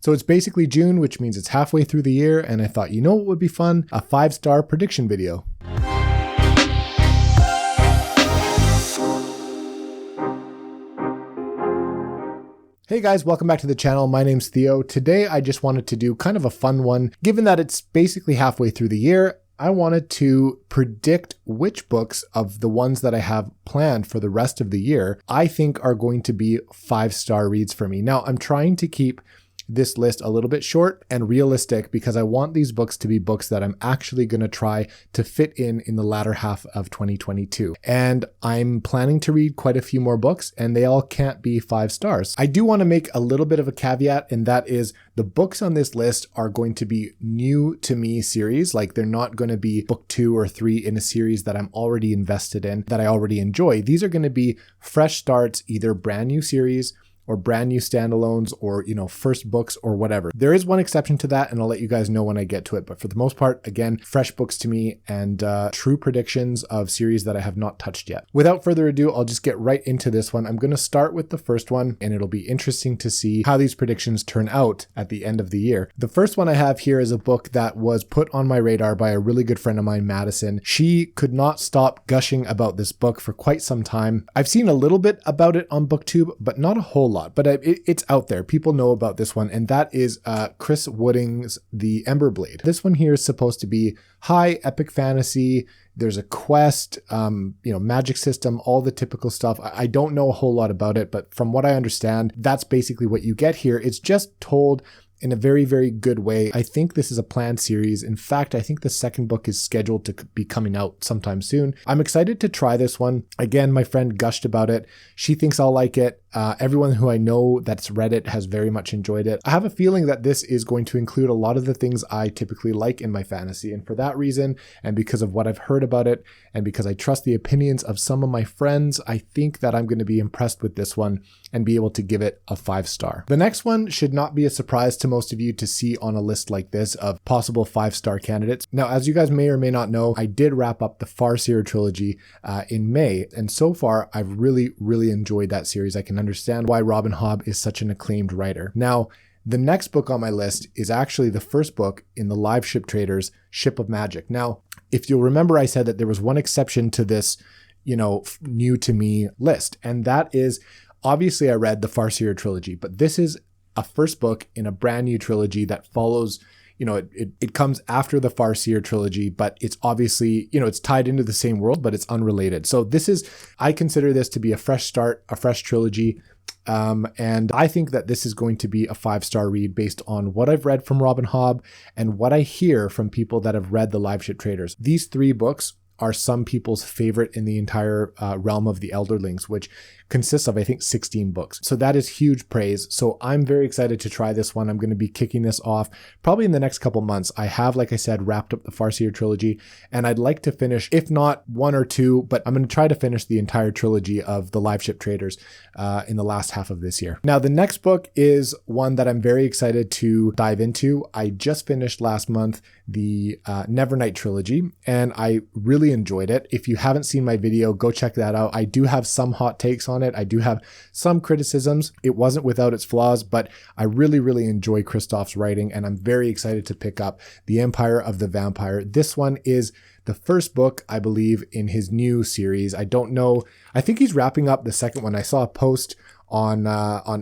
So it's basically June, which means it's halfway through the year, and I thought, you know what would be fun? A 5-star prediction video. Hey guys, welcome back to the channel. My name's Theo. Today I just wanted to do kind of a fun one. Given that it's basically halfway through the year, I wanted to predict which books of the ones that I have planned for the rest of the year I think are going to be 5-star reads for me. Now, I'm trying to keep this list a little bit short and realistic because I want these books to be books that I'm actually going to try to fit in the latter half of 2022. And I'm planning to read quite a few more books, and they all can't be 5 stars. I do want to make a little bit of a caveat, and that is the books on this list are going to be new to me series. Like, they're not going to be book 2 or 3 in a series that I'm already invested in, that I already enjoy. These are going to be fresh starts, either brand new series or brand new standalones, or, first books or whatever. There is one exception to that, and I'll let you guys know when I get to it. But for the most part, again, fresh books to me and true predictions of series that I have not touched yet. Without further ado, I'll just get right into this one. I'm going to start with the first one, and it'll be interesting to see how these predictions turn out at the end of the year. The first one I have here is a book that was put on my radar by a really good friend of mine, Madison. She could not stop gushing about this book for quite some time. I've seen a little bit about it on BookTube, but not a whole lot, but it's out there. People know about this one, and that is Chris Wooding's The Ember Blade. This one here is supposed to be high epic fantasy. There's a quest, magic system, all the typical stuff. I don't know a whole lot about it, but from what I understand, that's basically what you get here. It's just told in a very, very good way. I think this is a planned series. In fact, I think the second book is scheduled to be coming out sometime soon. I'm excited to try this one. Again, my friend gushed about it. She thinks I'll like it. Everyone who I know that's read it has very much enjoyed it. I have a feeling that this is going to include a lot of the things I typically like in my fantasy. And for that reason, and because of what I've heard about it, and because I trust the opinions of some of my friends, I think that I'm going to be impressed with this one and be able to give it a 5-star. The next one should not be a surprise to most of you to see on a list like this of possible 5-star candidates. Now, as you guys may or may not know, I did wrap up the Farseer trilogy in May. And so far, I've really, really enjoyed that series. I can understand why Robin Hobb is such an acclaimed writer. Now, the next book on my list is actually the first book in the Live Ship Traders Ship of Magic. Now, if you'll remember, I said that there was one exception to this, new to me list, and that is, obviously I read the Farseer trilogy, but this is a first book in a brand new trilogy that follows, it comes after the Farseer trilogy, but it's obviously, it's tied into the same world, but it's unrelated. So I consider this to be a fresh start, a fresh trilogy. And I think that this is going to be a 5-star read based on what I've read from Robin Hobb and what I hear from people that have read the Live Ship Traders. These 3 books are some people's favorite in the entire realm of the Elderlings, which consists of, I think, 16 books. So that is huge praise. So I'm very excited to try this one. I'm going to be kicking this off probably in the next couple months. I have, like I said, wrapped up the Farseer trilogy, and I'd like to finish, if not 1 or 2, but I'm going to try to finish the entire trilogy of the Live Ship Traders in the last half of this year. Now, the next book is one that I'm very excited to dive into. I just finished last month the Nevernight trilogy, and I really enjoyed it. If you haven't seen my video, go check that out. I do have some hot takes on it. I do have some criticisms. It wasn't without its flaws, but I really, really enjoy Christoph's writing, and I'm very excited to pick up The Empire of the Vampire. This one is the first book, I believe, in his new series. I don't know. I think he's wrapping up the second one. I saw a post on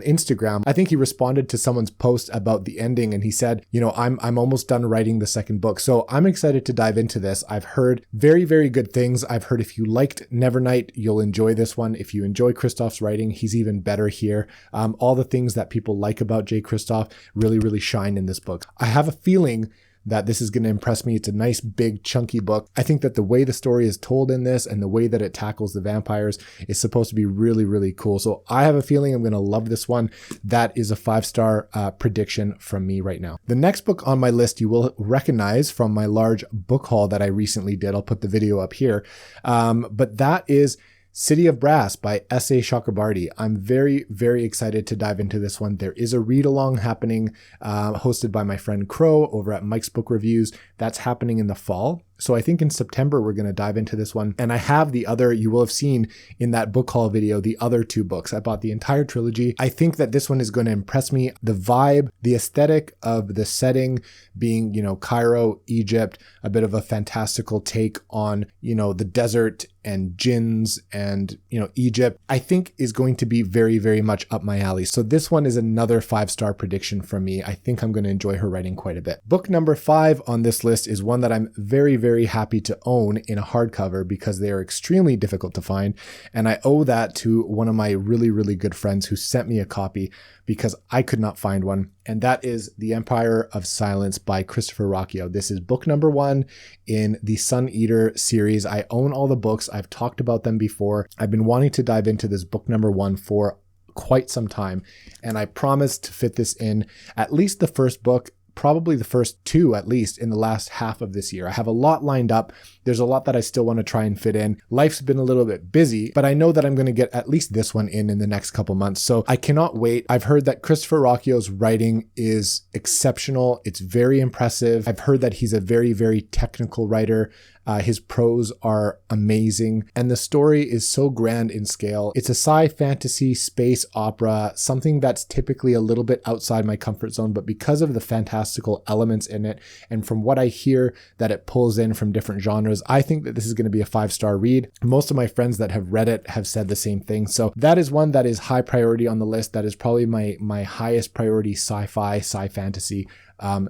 Instagram. I think he responded to someone's post about the ending, and he said, I'm almost done writing the second book. So I'm excited to dive into this. I've heard very, very good things. I've heard if you liked Nevernight, you'll enjoy this one. If you enjoy Christoph's writing, he's even better here. All the things that people like about Jay Christoph really, really shine in this book. I have a feeling that this is going to impress me. It's a nice, big, chunky book. I think that the way the story is told in this and the way that it tackles the vampires is supposed to be really, really cool. So I have a feeling I'm going to love this one. That is a 5-star prediction from me right now. The next book on my list you will recognize from my large book haul that I recently did. I'll put the video up here. But that is City of Brass by S.A. Chakrabarty. I'm very, very excited to dive into this one. There is a read-along happening hosted by my friend Crow over at Mike's Book Reviews. That's happening in the fall. So I think in September, we're going to dive into this one. And I have the other, you will have seen in that book haul video, the other 2 books. I bought the entire trilogy. I think that this one is going to impress me. The vibe, the aesthetic of the setting being, Cairo, Egypt, a bit of a fantastical take on, the desert and jinns and, Egypt, I think is going to be very, very much up my alley. So this one is another 5-star prediction from me. I think I'm going to enjoy her writing quite a bit. Book number 5 on this list is one that I'm very, very happy to own in a hardcover because they are extremely difficult to find. And I owe that to one of my really, really good friends who sent me a copy because I could not find one. And that is The Empire of Silence by Christopher Rocchio. This is book number 1 in the Sun Eater series. I own all the books. I've talked about them before. I've been wanting to dive into this book number 1 for quite some time. And I promised to fit this in at least the first book, probably the first 2 at least in the last half of this year. I have a lot lined up. There's a lot that I still want to try and fit in. Life's been a little bit busy, but I know that I'm going to get at least this one in the next couple months. So I cannot wait. I've heard that Christopher Rocchio's writing is exceptional. It's very impressive. I've heard that he's a very, very technical writer. His prose are amazing, and the story is so grand in scale. It's a sci-fantasy space opera, something that's typically a little bit outside my comfort zone, but because of the fantastical elements in it, and from what I hear that it pulls in from different genres, I think that this is going to be a 5-star read. Most of my friends that have read it have said the same thing. So that is one that is high priority on the list. That is probably my highest priority sci-fi, sci-fantasy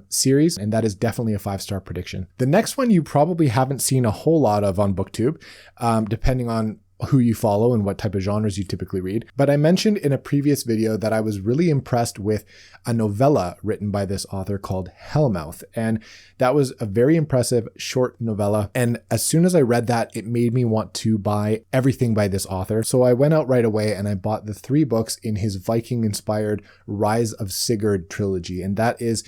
series, and that is definitely a 5-star prediction. The next one you probably haven't seen a whole lot of on BookTube, depending on who you follow and what type of genres you typically read. But I mentioned in a previous video that I was really impressed with a novella written by this author called Hellmouth. And that was a very impressive short novella. And as soon as I read that, it made me want to buy everything by this author. So I went out right away and I bought the 3 books in his Viking-inspired Rise of Sigurd trilogy. And that is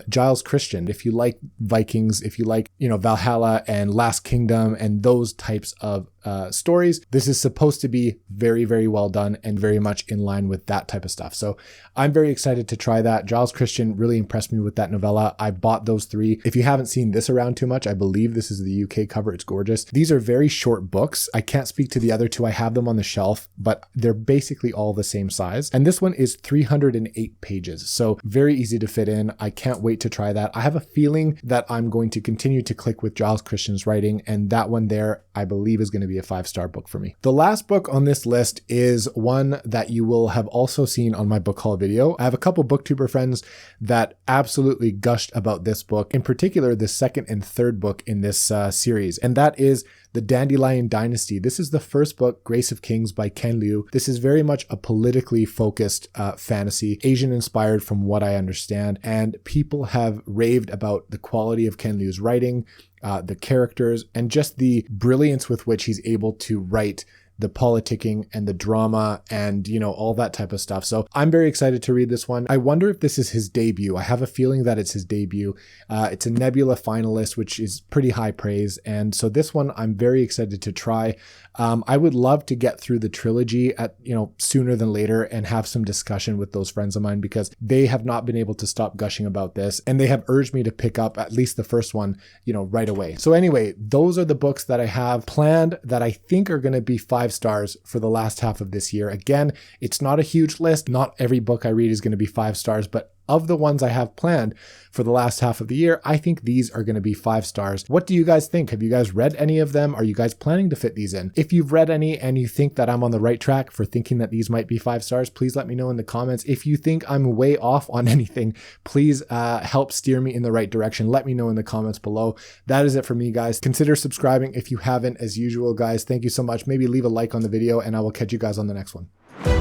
Giles Christian. If you like Vikings, if you like, Valhalla and Last Kingdom and those types of stories, this is supposed to be very, very well done and very much in line with that type of stuff. So I'm very excited to try that. Giles Christian really impressed me with that novella. I bought those 3. If you haven't seen this around too much, I believe this is the UK cover. It's gorgeous. These are very short books. I can't speak to the other 2. I have them on the shelf, but they're basically all the same size. And this one is 308 pages. So very easy to fit in. I can't wait to try that. I have a feeling that I'm going to continue to click with Giles Christian's writing, and that one there, I believe, is going to be a 5-star book for me. The last book on this list is one that you will have also seen on my book haul video. I have a couple booktuber friends that absolutely gushed about this book, in particular the 2nd and 3rd book in this series, and that is The Dandelion Dynasty. This is the first book, Grace of Kings by Ken Liu. This is very much a politically focused fantasy, Asian inspired from what I understand, and people have raved about the quality of Ken Liu's writing, the characters, and just the brilliance with which he's able to write the politicking and the drama and, all that type of stuff. So I'm very excited to read this one. I wonder if this is his debut. I have a feeling that it's his debut. It's a Nebula finalist, which is pretty high praise. And so this one I'm very excited to try. I would love to get through the trilogy at, sooner than later and have some discussion with those friends of mine because they have not been able to stop gushing about this. And they have urged me to pick up at least the first one, right away. So anyway, those are the books that I have planned that I think are going to be 5 stars for the last half of this year. Again, it's not a huge list. Not every book I read is going to be 5 stars, but of the ones I have planned for the last half of the year, I think these are going to be 5 stars. What do you guys think? Have you guys read any of them? Are you guys planning to fit these in? If you've read any and you think that I'm on the right track for thinking that these might be 5 stars, please let me know in the comments. If you think I'm way off on anything, please help steer me in the right direction. Let me know in the comments below. That is it for me, guys. Consider subscribing if you haven't, as usual, guys. Thank you so much. Maybe leave a like on the video and I will catch you guys on the next one.